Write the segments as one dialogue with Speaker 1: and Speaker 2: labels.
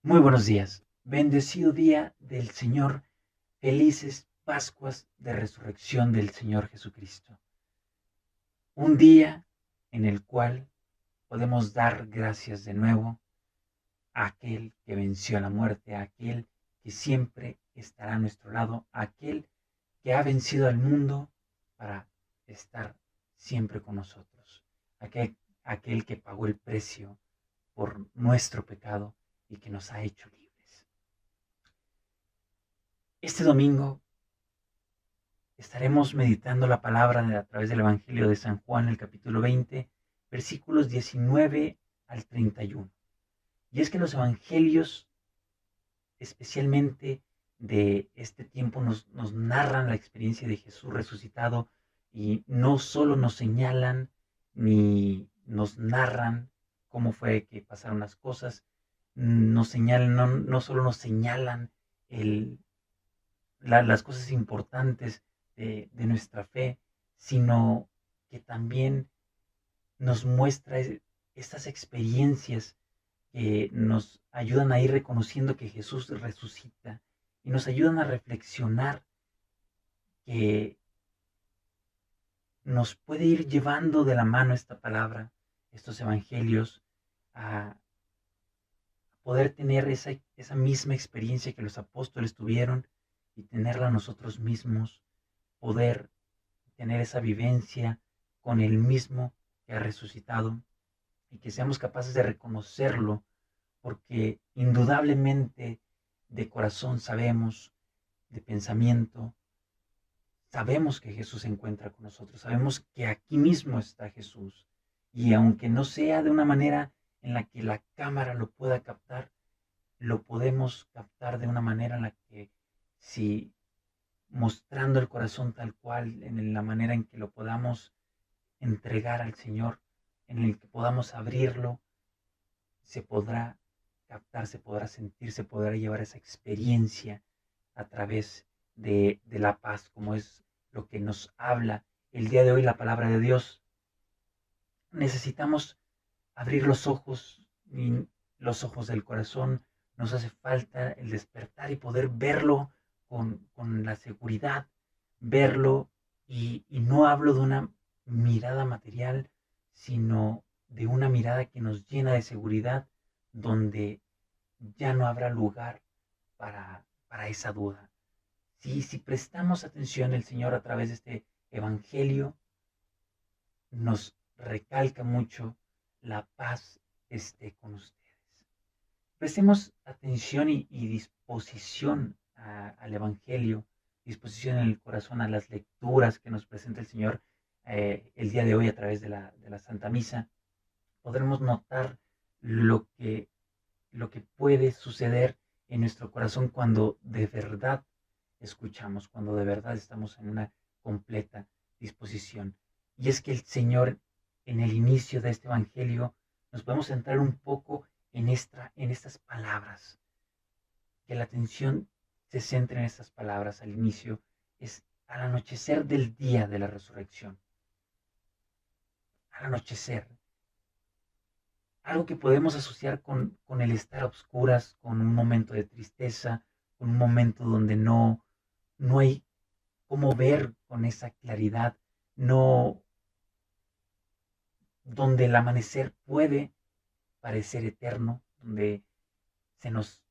Speaker 1: Muy buenos días. Bendecido día del Señor. Felices Pascuas de Resurrección del Señor Jesucristo. Un día en el cual podemos dar gracias de nuevo a aquel que venció a la muerte, a aquel que siempre estará a nuestro lado, a aquel que ha vencido al mundo para estar siempre con nosotros, aquel que pagó el precio por nuestro pecado y que nos ha hecho libres. Este domingo estaremos meditando la palabra a través del Evangelio de San Juan, el capítulo 20, versículos 19 al 31. Y es que los evangelios, especialmente de este tiempo, nos narran la experiencia de Jesús resucitado y no solo nos señalan ni nos narran cómo fue que pasaron las cosas, nos señalan, no solo nos señalan el, las cosas importantes de nuestra fe, sino que también nos muestra estas experiencias que nos ayudan a ir reconociendo que Jesús resucita y nos ayudan a reflexionar que nos puede ir llevando de la mano esta palabra, estos evangelios, a poder tener esa misma experiencia que los apóstoles tuvieron y tenerla nosotros mismos, poder tener esa vivencia con el mismo que ha resucitado y que seamos capaces de reconocerlo, porque indudablemente de corazón sabemos, de pensamiento, sabemos que Jesús se encuentra con nosotros, sabemos que aquí mismo está Jesús. Y aunque no sea de una manera en la que la cámara lo pueda captar, lo podemos captar de una manera en la que si mostrando el corazón tal cual, en la manera en que lo podamos entregar al Señor, en el que podamos abrirlo, se podrá captar, se podrá sentir, se podrá llevar esa experiencia a través de la paz, como es lo que nos habla el día de hoy la palabra de Dios. Necesitamos abrir los ojos del corazón, nos hace falta el despertar y poder verlo con la seguridad, verlo, y no hablo de una mirada material, sino de una mirada que nos llena de seguridad, donde ya no habrá lugar para esa duda. Si prestamos atención, el Señor a través de este Evangelio nos recalca mucho: la paz esté con ustedes. Prestemos atención y disposición al Evangelio, disposición en el corazón a las lecturas que nos presenta el Señor el día de hoy a través de la Santa Misa. Podremos notar lo que, lo que puede suceder en nuestro corazón cuando de verdad escuchamos, cuando de verdad estamos en una completa disposición. Y es que el Señor, en el inicio de este Evangelio, nos podemos centrar un poco en estas palabras, que la atención se centre en estas palabras al inicio, es al anochecer del día de la resurrección. Al anochecer, algo que podemos asociar con el estar a oscuras, con un momento de tristeza, con un momento donde no hay cómo ver con esa claridad, no, donde el amanecer puede parecer eterno, donde se nos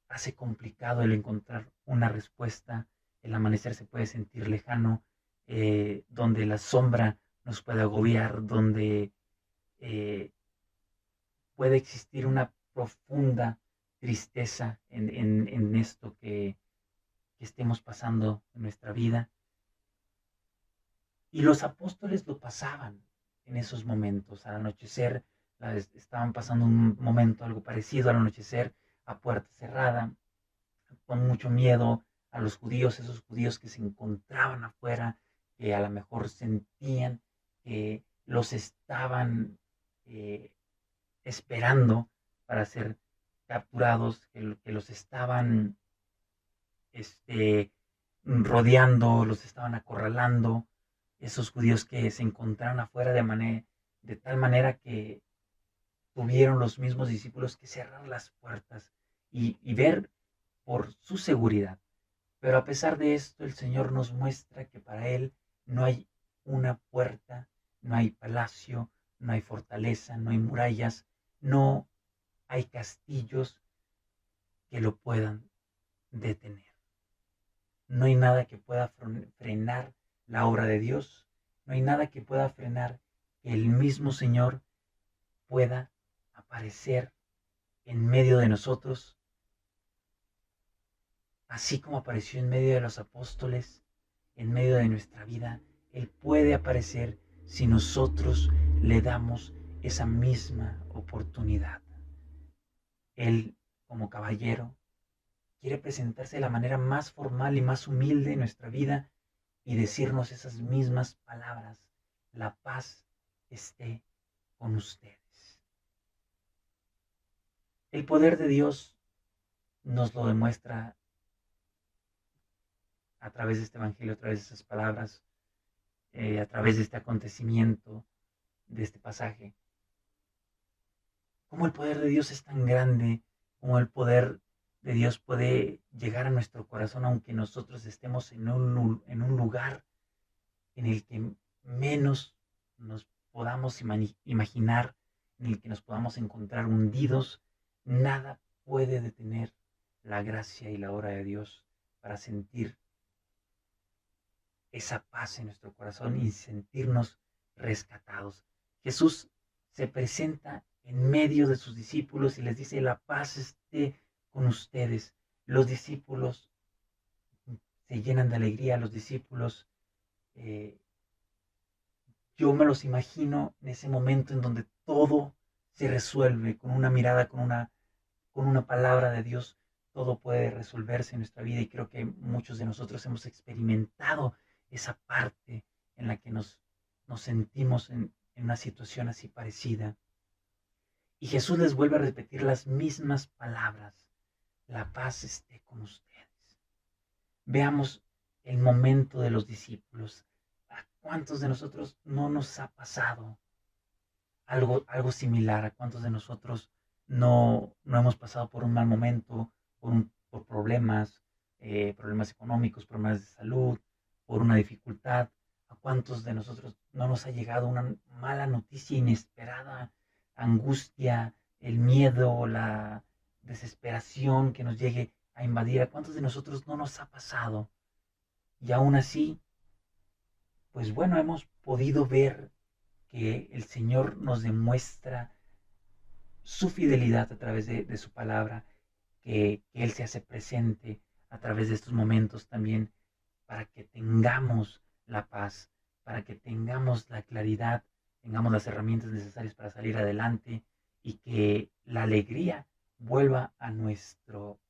Speaker 1: hace complicado el encontrar una respuesta, el amanecer se puede sentir lejano, donde la sombra nos puede agobiar, donde eh, puede existir una profunda tristeza en esto que estemos pasando en nuestra vida. Y los apóstoles lo pasaban en esos momentos. Al anochecer estaban pasando un momento algo parecido al anochecer, a puerta cerrada, con mucho miedo a los judíos, esos judíos que se encontraban afuera, que a lo mejor sentían que los estaban eh, esperando para ser capturados, que los estaban este, rodeando, los estaban acorralando, esos judíos que se encontraron afuera de tal manera que tuvieron los mismos discípulos que cerrar las puertas y ver por su seguridad. Pero a pesar de esto, el Señor nos muestra que para Él no hay una puerta, no hay palacio, no hay fortaleza, no hay murallas, no hay castillos que lo puedan detener. No hay nada que pueda frenar la obra de Dios. No hay nada que pueda frenar que el mismo Señor pueda aparecer en medio de nosotros, así como apareció en medio de los apóstoles, en medio de nuestra vida. Él puede aparecer si nosotros le damos esa misma oportunidad. Él, como caballero, quiere presentarse de la manera más formal y más humilde en nuestra vida y decirnos esas mismas palabras: la paz esté con ustedes. El poder de Dios nos lo demuestra a través de este evangelio, a través de esas palabras, a través de este acontecimiento, de este pasaje. Cómo el poder de Dios es tan grande, cómo el poder de Dios puede llegar a nuestro corazón, aunque nosotros estemos en un lugar en el que menos nos podamos imaginar, en el que nos podamos encontrar hundidos. Nada puede detener la gracia y la obra de Dios para sentir esa paz en nuestro corazón y sentirnos rescatados. Jesús se presenta en medio de sus discípulos y les dice: la paz esté con ustedes. Los discípulos se llenan de alegría, los discípulos, yo me los imagino en ese momento en donde todo se resuelve con una mirada, con una palabra de Dios. Todo puede resolverse en nuestra vida y creo que muchos de nosotros hemos experimentado esa parte en la que nos sentimos en una situación así parecida. Y Jesús les vuelve a repetir las mismas palabras: la paz esté con ustedes. Veamos el momento de los discípulos. ¿A cuántos de nosotros no nos ha pasado algo similar? ¿A cuántos de nosotros no hemos pasado por un mal momento, por problemas, problemas económicos, problemas de salud, por una dificultad? ¿A cuántos de nosotros no nos ha llegado una mala noticia inesperada, angustia, el miedo, la desesperación que nos llegue a invadir? ¿A cuántos de nosotros no nos ha pasado? Y aún así, pues bueno, hemos podido ver que el Señor nos demuestra su fidelidad a través de su palabra, que Él se hace presente a través de estos momentos también para que tengamos la paz, para que tengamos la claridad, tengamos las herramientas necesarias para salir adelante y que la alegría vuelva a nuestro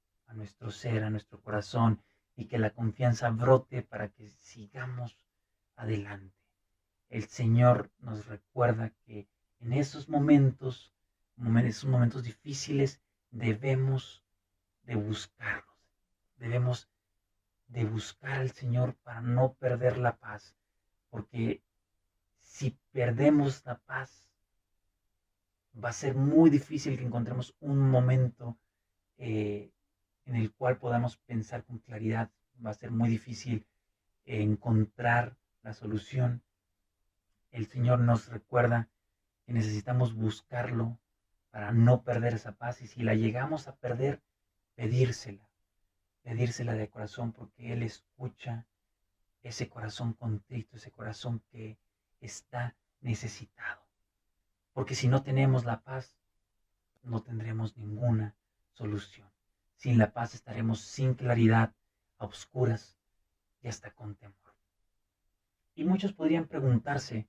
Speaker 1: ser, a nuestro corazón, y que la confianza brote para que sigamos adelante. El Señor nos recuerda que en esos momentos difíciles, debemos de buscarlos, debemos de buscar al Señor para no perder la paz, porque si perdemos la paz, va a ser muy difícil que encontremos un momento en el cual podamos pensar con claridad. Va a ser muy difícil encontrar la solución. El Señor nos recuerda que necesitamos buscarlo para no perder esa paz, y si la llegamos a perder, pedírsela de corazón, porque Él escucha ese corazón contrito, ese corazón que está necesitado. Porque si no tenemos la paz, no tendremos ninguna solución. Sin la paz estaremos sin claridad, a oscuras y hasta con temor. Y muchos podrían preguntarse: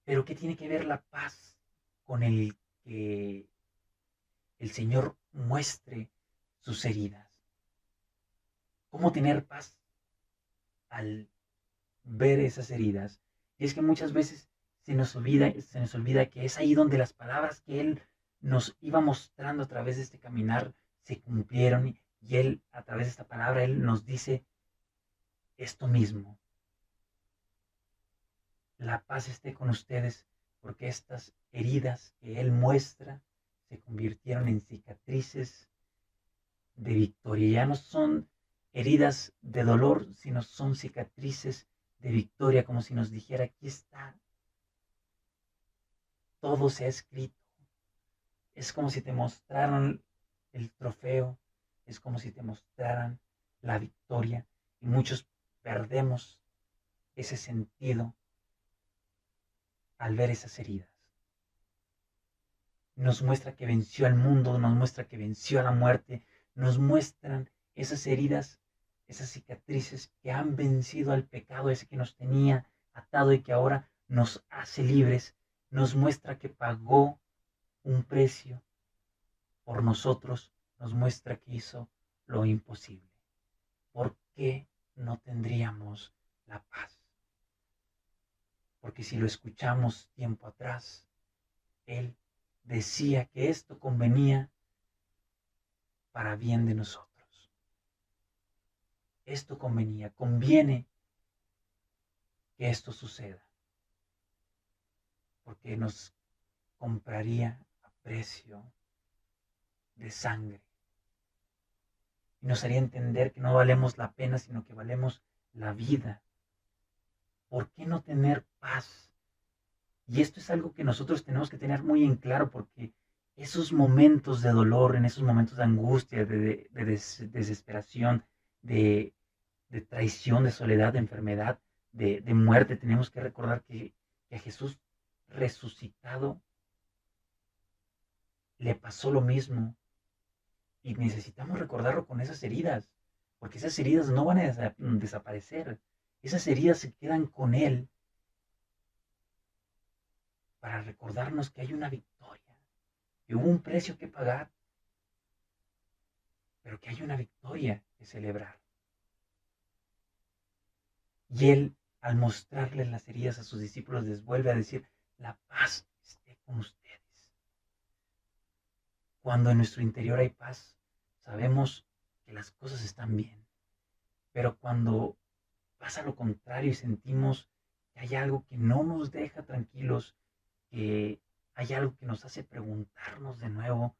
Speaker 1: ¿pero qué tiene que ver la paz con el que el Señor muestre sus heridas? ¿Cómo tener paz al ver esas heridas? Y es que muchas veces se nos olvida que es ahí donde las palabras que Él nos iba mostrando a través de este caminar se cumplieron, y Él, a través de esta palabra, Él nos dice esto mismo: la paz esté con ustedes, porque estas heridas que Él muestra se convirtieron en cicatrices de victoria. Ya no son heridas de dolor, sino son cicatrices de victoria, como si nos dijera, aquí está, todo se ha escrito. Es como si te mostraran el trofeo, es como si te mostraran la victoria, y muchos perdemos ese sentido al ver esas heridas. Nos muestra que venció al mundo, nos muestra que venció a la muerte, nos muestran esas heridas, esas cicatrices que han vencido al pecado ese que nos tenía atado y que ahora nos hace libres, nos muestra que pagó un precio por nosotros, nos muestra que hizo lo imposible. ¿Por qué no tendríamos la paz? Porque si lo escuchamos tiempo atrás, Él decía que esto convenía para bien de nosotros. Esto conviene que esto suceda, porque nos compraría a precio de sangre y nos haría entender que no valemos la pena, sino que valemos la vida. ¿Por qué no tener paz? Y esto es algo que nosotros tenemos que tener muy en claro, porque esos momentos de dolor, en esos momentos de angustia, de desesperación, de, de traición, de soledad, de enfermedad, de muerte, tenemos que recordar que a Jesús resucitado le pasó lo mismo, y necesitamos recordarlo con esas heridas, porque esas heridas no van a desaparecer, esas heridas se quedan con Él para recordarnos que hay una victoria, que hubo un precio que pagar, pero que hay una victoria que celebrar. Y Él, al mostrarles las heridas a sus discípulos, les vuelve a decir, la paz esté con ustedes. Cuando en nuestro interior hay paz, sabemos que las cosas están bien. Pero cuando pasa lo contrario y sentimos que hay algo que no nos deja tranquilos, que hay algo que nos hace preguntarnos de nuevo,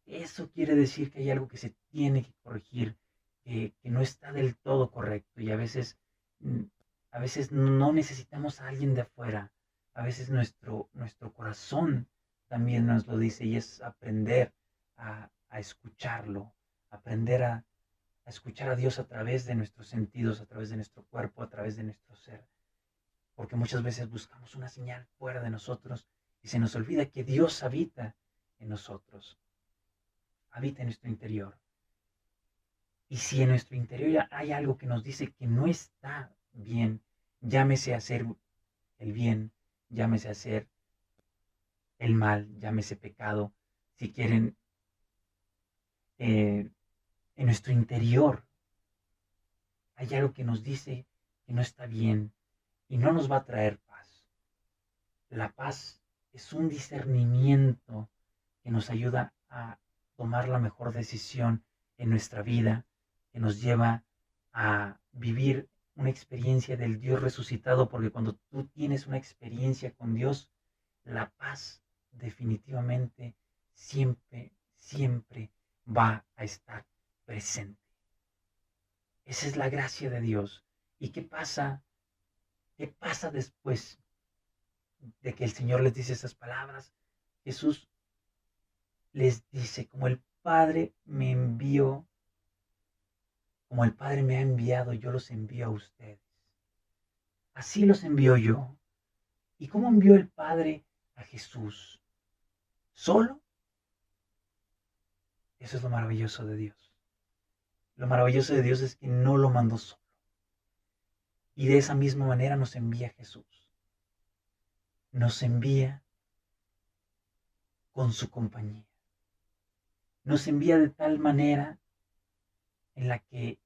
Speaker 1: eso quiere decir que hay algo que se tiene que corregir, que no está del todo correcto, y mm, a veces no necesitamos a alguien de afuera, a veces nuestro corazón también nos lo dice, y es aprender a escucharlo, aprender a escuchar a Dios a través de nuestros sentidos, a través de nuestro cuerpo, a través de nuestro ser, porque muchas veces buscamos una señal fuera de nosotros y se nos olvida que Dios habita en nosotros, habita en nuestro interior. Y si en nuestro interior hay algo que nos dice que no está bien, llámese hacer el bien, llámese hacer el mal, llámese pecado, si quieren, en nuestro interior hay algo que nos dice que no está bien y no nos va a traer paz. La paz es un discernimiento que nos ayuda a tomar la mejor decisión en nuestra vida, que nos lleva a vivir una experiencia del Dios resucitado, porque cuando tú tienes una experiencia con Dios, la paz definitivamente siempre, siempre va a estar presente. Esa es la gracia de Dios. ¿Y qué pasa? ¿Qué pasa después de que el Señor les dice esas palabras? Jesús les dice, como el Padre me envió, como el Padre me ha enviado, yo los envío a ustedes. Así los envió yo. ¿Y cómo envió el Padre a Jesús? ¿Solo? Eso es lo maravilloso de Dios. Lo maravilloso de Dios es que no lo mandó solo. Y de esa misma manera nos envía Jesús. Nos envía con su compañía. Nos envía de tal manera en la que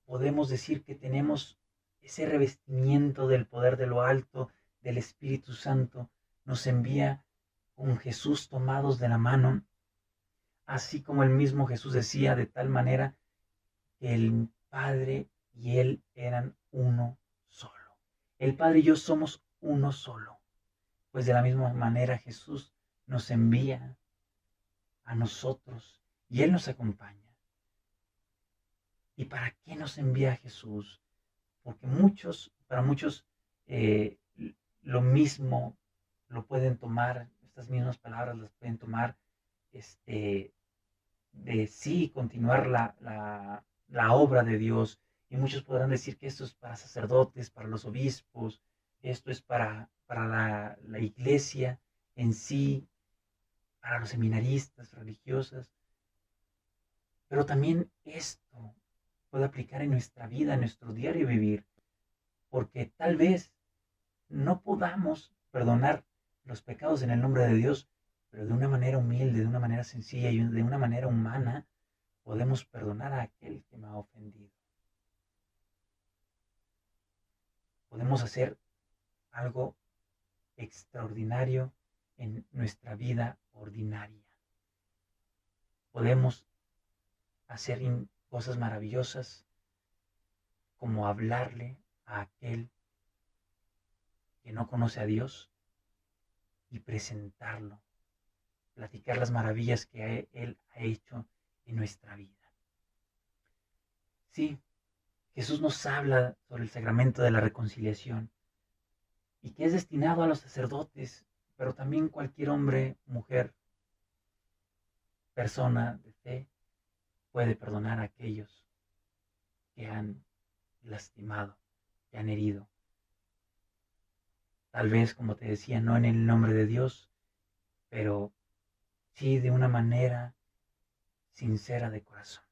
Speaker 1: podemos decir que tenemos ese revestimiento del poder de lo alto, del Espíritu Santo. Nos envía con Jesús tomados de la mano, así como el mismo Jesús decía, de tal manera que el Padre y Él eran uno solo. El Padre y yo somos uno solo. Pues de la misma manera Jesús nos envía a nosotros y Él nos acompaña. ¿Y para qué nos envía Jesús? Porque para muchos, eh, lo mismo lo pueden tomar, estas mismas palabras las pueden tomar, este, de sí continuar la obra de Dios. Y muchos podrán decir que esto es para sacerdotes, para los obispos, esto es para la iglesia en sí, para los seminaristas, religiosas. Pero también esto puede aplicar en nuestra vida, en nuestro diario vivir, porque tal vez no podamos perdonar los pecados en el nombre de Dios, pero de una manera humilde, de una manera sencilla y de una manera humana, podemos perdonar a aquel que me ha ofendido. Podemos hacer algo extraordinario en nuestra vida ordinaria. Podemos hacer cosas maravillosas como hablarle a aquel que no conoce a Dios y presentarlo, platicar las maravillas que Él ha hecho en nuestra vida. Sí, Jesús nos habla sobre el sacramento de la reconciliación y que es destinado a los sacerdotes, pero también cualquier hombre, mujer, persona de fe puede perdonar a aquellos que han lastimado, que han herido. Tal vez, como te decía, no en el nombre de Dios, pero sí de una manera sincera de corazón.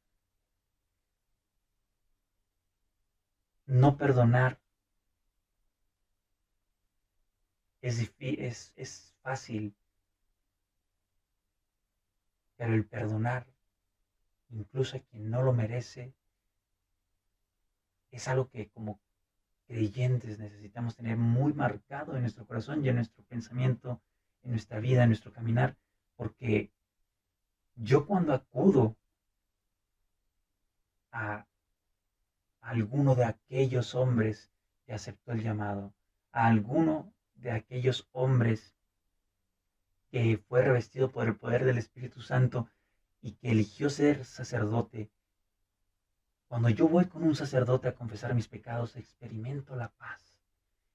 Speaker 1: No perdonar es fácil, pero el perdonar, incluso a quien no lo merece, es algo que como creyentes necesitamos tener muy marcado en nuestro corazón y en nuestro pensamiento, en nuestra vida, en nuestro caminar, porque yo cuando acudo a alguno de aquellos hombres que aceptó el llamado, a alguno de aquellos hombres que fue revestido por el poder del Espíritu Santo y que eligió ser sacerdote, cuando yo voy con un sacerdote a confesar mis pecados, experimento la paz.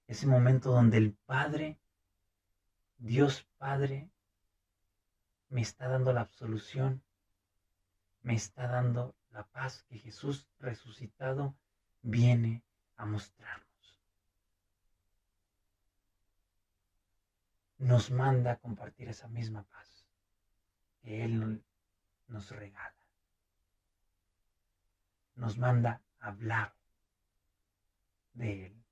Speaker 1: Ese momento donde el Padre, Dios Padre, me está dando la absolución, me está dando la paz que Jesús resucitado viene a mostrarnos. Nos manda a compartir esa misma paz que Él nos regala. Nos manda a hablar de Él.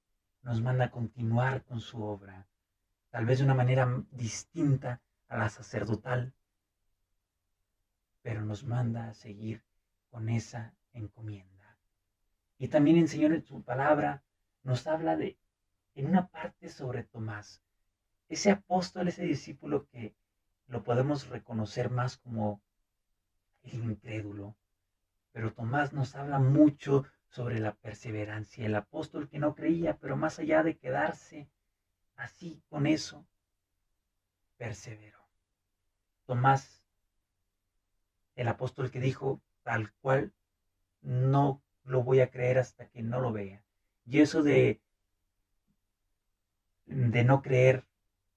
Speaker 1: Nos manda a continuar con su obra, tal vez de una manera distinta a la sacerdotal, pero nos manda a seguir con esa encomienda. Y también el Señor en su palabra nos habla en una parte sobre Tomás, ese apóstol, ese discípulo que lo podemos reconocer más como el incrédulo. Pero Tomás nos habla mucho sobre la perseverancia, el apóstol que no creía, pero más allá de quedarse así con eso, perseveró. Tomás, el apóstol que dijo, tal cual, no lo voy a creer hasta que no lo vea. Y eso de no creer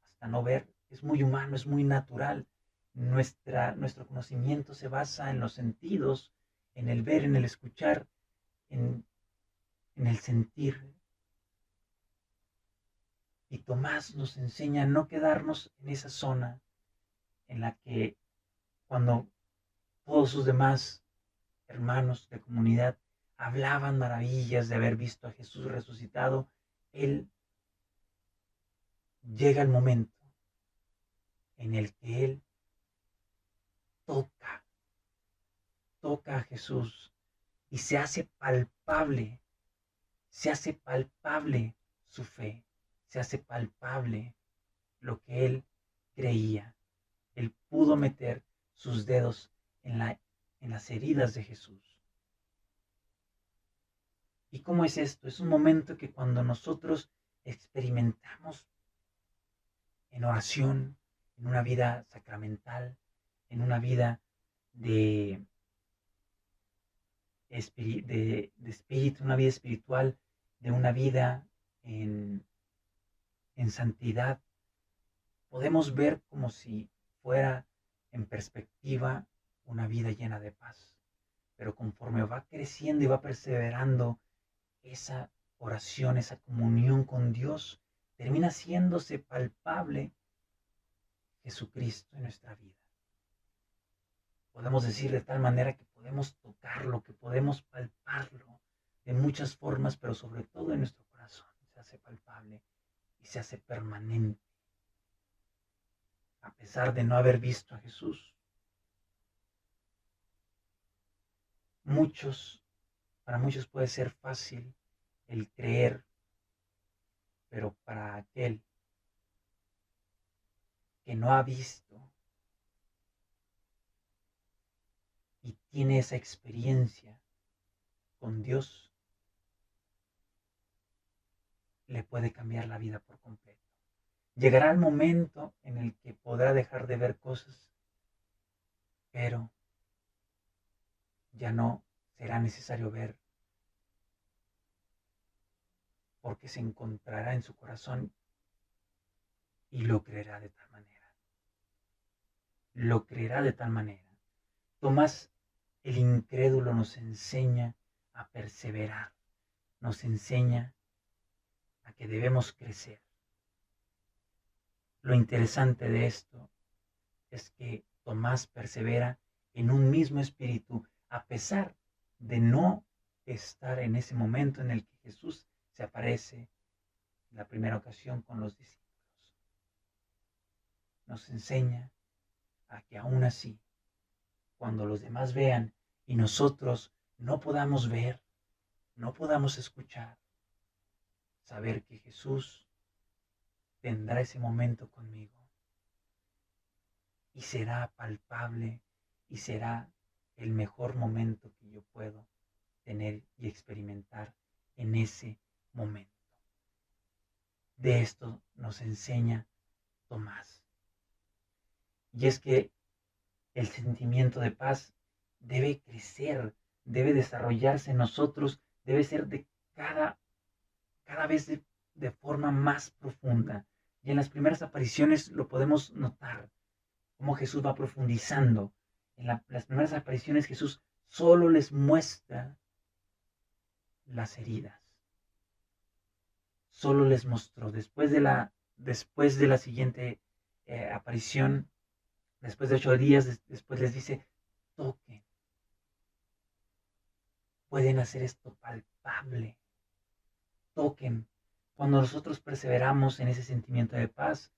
Speaker 1: hasta no ver es muy humano, es muy natural. Nuestro conocimiento se basa en los sentidos, en el ver, en el escuchar, en, en el sentir. Y Tomás nos enseña a no quedarnos en esa zona en la que cuando todos sus demás hermanos de comunidad hablaban maravillas de haber visto a Jesús resucitado, él llega el momento en el que él toca, toca a Jesús y se hace palpable su fe, se hace palpable lo que él creía. Él pudo meter sus dedos en las heridas de Jesús. ¿Y cómo es esto? Es un momento que cuando nosotros experimentamos en oración, en una vida sacramental, en una vida de, de espíritu, una vida espiritual, de una vida en santidad, podemos ver como si fuera en perspectiva una vida llena de paz. Pero conforme va creciendo y va perseverando esa oración, esa comunión con Dios, termina haciéndose palpable Jesucristo en nuestra vida. Podemos decir de tal manera que podemos tocarlo, que podemos palparlo de muchas formas, pero sobre todo en nuestro corazón se hace palpable y se hace permanente. A pesar de no haber visto a Jesús, para muchos puede ser fácil el creer, pero para aquel que no ha visto y tiene esa experiencia con Dios, le puede cambiar la vida por completo. Llegará el momento en el que podrá dejar de ver cosas, pero ya no será necesario ver, porque se encontrará en su corazón y lo creerá de tal manera. Lo creerá de tal manera. Tomás el incrédulo nos enseña a perseverar, nos enseña a que debemos crecer. Lo interesante de esto es que Tomás persevera en un mismo espíritu a pesar de no estar en ese momento en el que Jesús se aparece en la primera ocasión con los discípulos. Nos enseña a que aún así, cuando los demás vean y nosotros no podamos ver, no podamos escuchar, saber que Jesús tendrá ese momento conmigo y será palpable y será el mejor momento que yo puedo tener y experimentar en ese momento. De esto nos enseña Tomás. Y es que el sentimiento de paz debe crecer, debe desarrollarse en nosotros, debe ser de cada vez de forma más profunda. Y en las primeras apariciones lo podemos notar, cómo Jesús va profundizando. En las primeras apariciones Jesús solo les muestra las heridas. Solo les mostró. Después de la siguiente aparición, después de 8 días, después les dice, toquen. Pueden hacer esto palpable. Toquen. Cuando nosotros perseveramos en ese sentimiento de paz,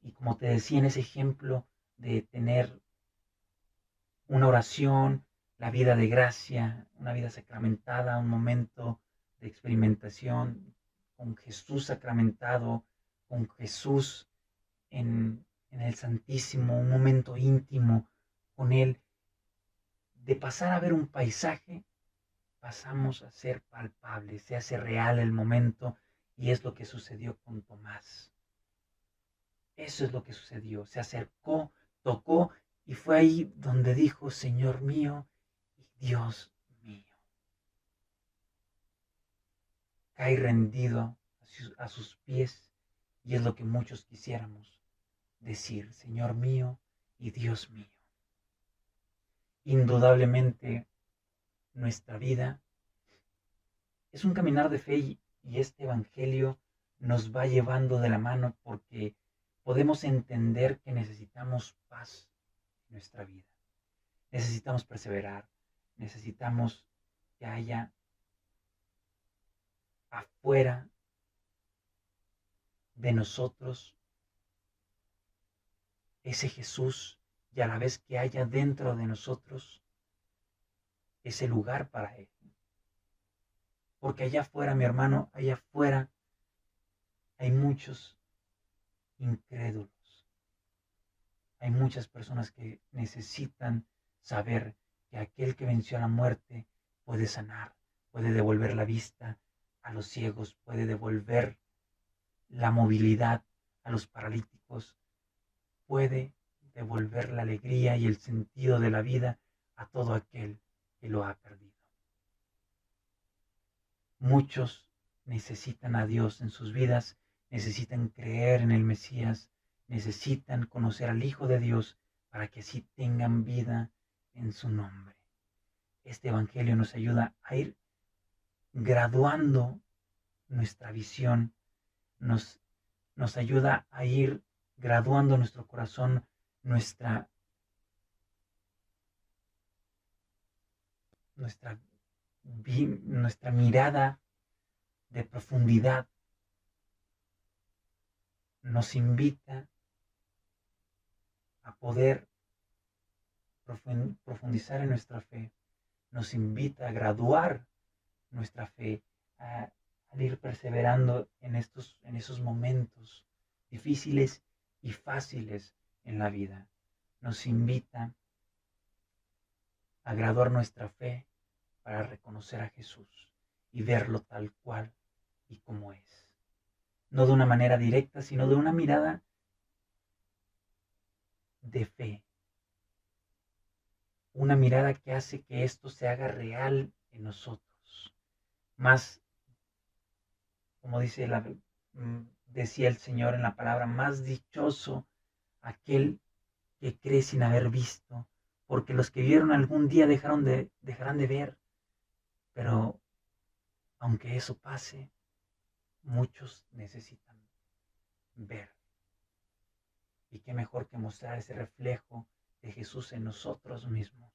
Speaker 1: y como te decía en ese ejemplo de tener una oración, la vida de gracia, una vida sacramentada, un momento de experimentación con Jesús sacramentado, con Jesús en el Santísimo, un momento íntimo con Él. De pasar a ver un paisaje, pasamos a ser palpables, se hace real el momento y es lo que sucedió con Tomás. Eso es lo que sucedió. Se acercó, tocó y fue ahí donde dijo, Señor mío y Dios mío. Cae rendido a sus pies y es lo que muchos quisiéramos decir, Señor mío y Dios mío. Indudablemente nuestra vida es un caminar de fe y este evangelio nos va llevando de la mano porque podemos entender que necesitamos paz en nuestra vida. Necesitamos perseverar, necesitamos que haya afuera de nosotros ese Jesús y a la vez que haya dentro de nosotros ese lugar para Él. Porque allá afuera, mi hermano, allá afuera hay muchos incrédulos. Hay muchas personas que necesitan saber que aquel que venció a la muerte puede sanar, puede devolver la vista a los ciegos, puede devolver la movilidad a los paralíticos, puede devolver la alegría y el sentido de la vida a todo aquel que lo ha perdido. Muchos necesitan a Dios en sus vidas, necesitan creer en el Mesías, necesitan conocer al Hijo de Dios para que así tengan vida en su nombre. Este Evangelio nos ayuda a ir graduando nuestra visión, nos ayuda a ir graduando nuestro corazón, nuestra, nuestra, nuestra mirada de profundidad. Nos invita a poder profundizar en nuestra fe, nos invita a graduar nuestra fe, a ir perseverando en esos momentos difíciles y fáciles en la vida. Nos invita a graduar nuestra fe para reconocer a Jesús y verlo tal cual y como es. No de una manera directa, sino de una mirada de fe. Una mirada que hace que esto se haga real en nosotros. Más, como decía el Señor en la palabra, más dichoso aquel que cree sin haber visto, porque los que vieron algún día dejarán de ver. Pero aunque eso pase, muchos necesitan ver. Y qué mejor que mostrar ese reflejo de Jesús en nosotros mismos.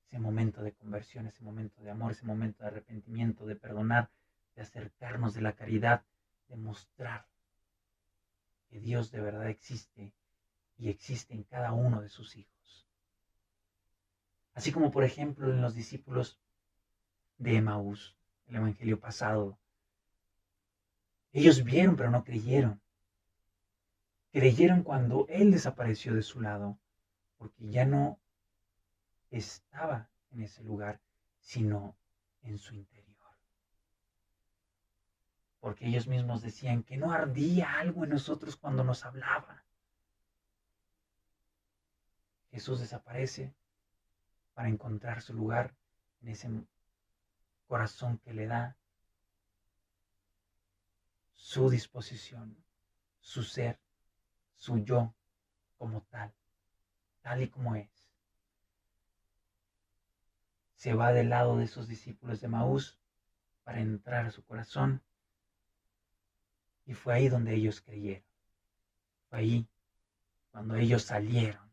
Speaker 1: Ese momento de conversión, ese momento de amor, ese momento de arrepentimiento, de perdonar, de acercarnos, de la caridad, de mostrar que Dios de verdad existe y existe en cada uno de sus hijos. Así como por ejemplo en los discípulos de Emaús, el evangelio pasado. Ellos vieron pero no creyeron. Creyeron cuando Él desapareció de su lado, porque ya no estaba en ese lugar, sino en su interior. Porque ellos mismos decían que no ardía algo en nosotros cuando nos hablaba. Jesús desaparece para encontrar su lugar en ese corazón que le da su disposición, su ser, su yo como tal y como es. Se va del lado de esos discípulos de Emaús para entrar a su corazón. Y fue ahí donde ellos creyeron. Fue ahí cuando ellos salieron.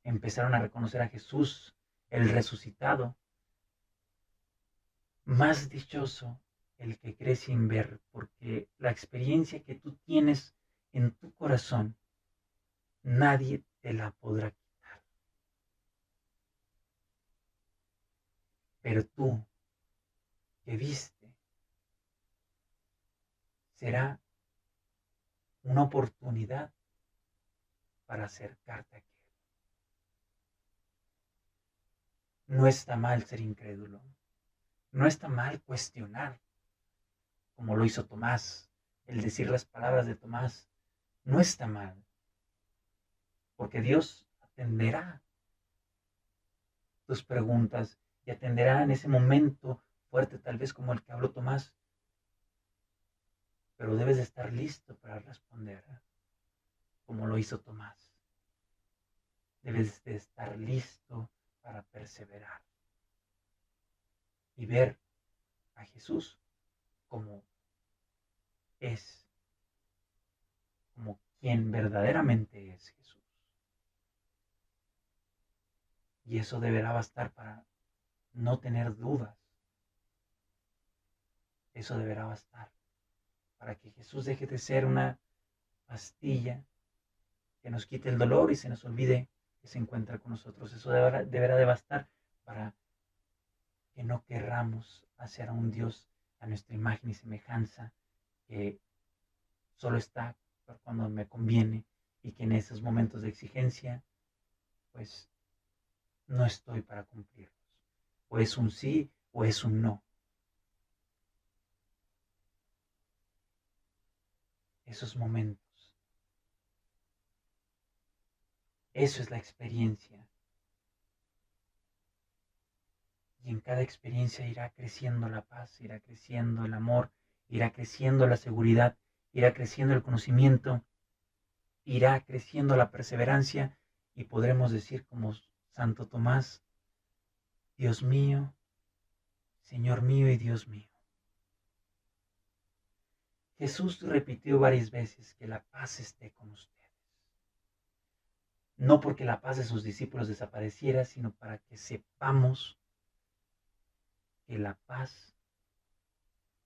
Speaker 1: Empezaron a reconocer a Jesús, el resucitado. Más dichoso el que cree sin ver, porque la experiencia que tú tienes en tu corazón, nadie te la podrá quitar. Pero tú, que viste, será una oportunidad para acercarte a Él. No está mal ser incrédulo. No está mal cuestionar, como lo hizo Tomás. El decir las palabras de Tomás no está mal, porque Dios atenderá tus preguntas y atenderá en ese momento fuerte, tal vez como el que habló Tomás. Pero debes de estar listo para responder, como lo hizo Tomás. Debes de estar listo para perseverar y ver a Jesús como es, como quien verdaderamente es Jesús. Y eso deberá bastar para no tener dudas. Eso deberá bastar para que Jesús deje de ser una pastilla que nos quite el dolor y se nos olvide que se encuentra con nosotros. Eso deberá de bastar para que no querramos hacer a un Dios a nuestra imagen y semejanza, que solo está cuando me conviene y que en esos momentos de exigencia, pues no estoy para cumplirlos. O es un sí o es un no. esos momentos. Eso es la experiencia. Y en cada experiencia irá creciendo la paz, irá creciendo el amor, irá creciendo la seguridad, irá creciendo el conocimiento, irá creciendo la perseverancia y podremos decir como Santo Tomás, Dios mío, Señor mío y Dios mío. Jesús repitió varias veces que la paz esté con ustedes. No porque la paz de sus discípulos desapareciera, sino para que sepamos que la paz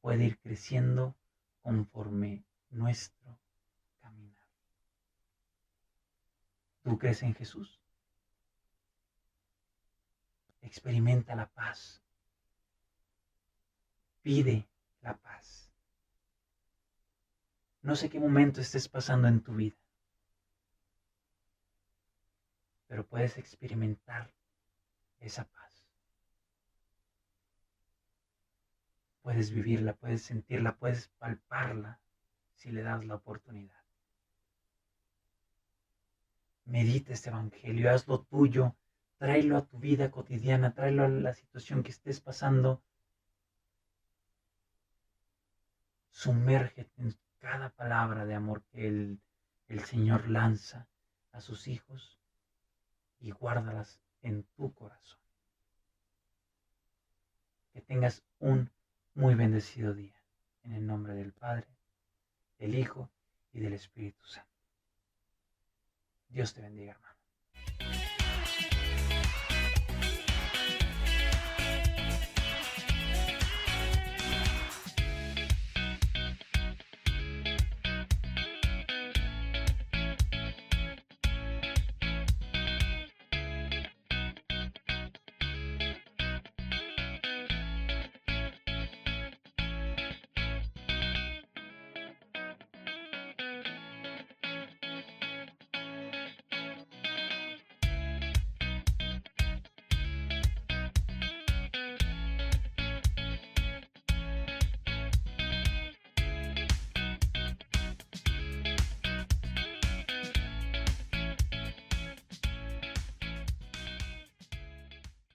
Speaker 1: puede ir creciendo conforme nuestro caminar. ¿Tú crees en Jesús? Experimenta la paz. Pide la paz. No sé qué momento estés pasando en tu vida, pero puedes experimentar esa paz. Puedes vivirla, puedes sentirla, puedes palparla si le das la oportunidad. Medita este evangelio, hazlo tuyo, tráelo a tu vida cotidiana, tráelo a la situación que estés pasando. Sumérgete en cada palabra de amor que el Señor lanza a sus hijos y guárdalas en tu corazón. Que tengas un muy bendecido día. En el nombre del Padre, del Hijo y del Espíritu Santo. Dios te bendiga, hermano.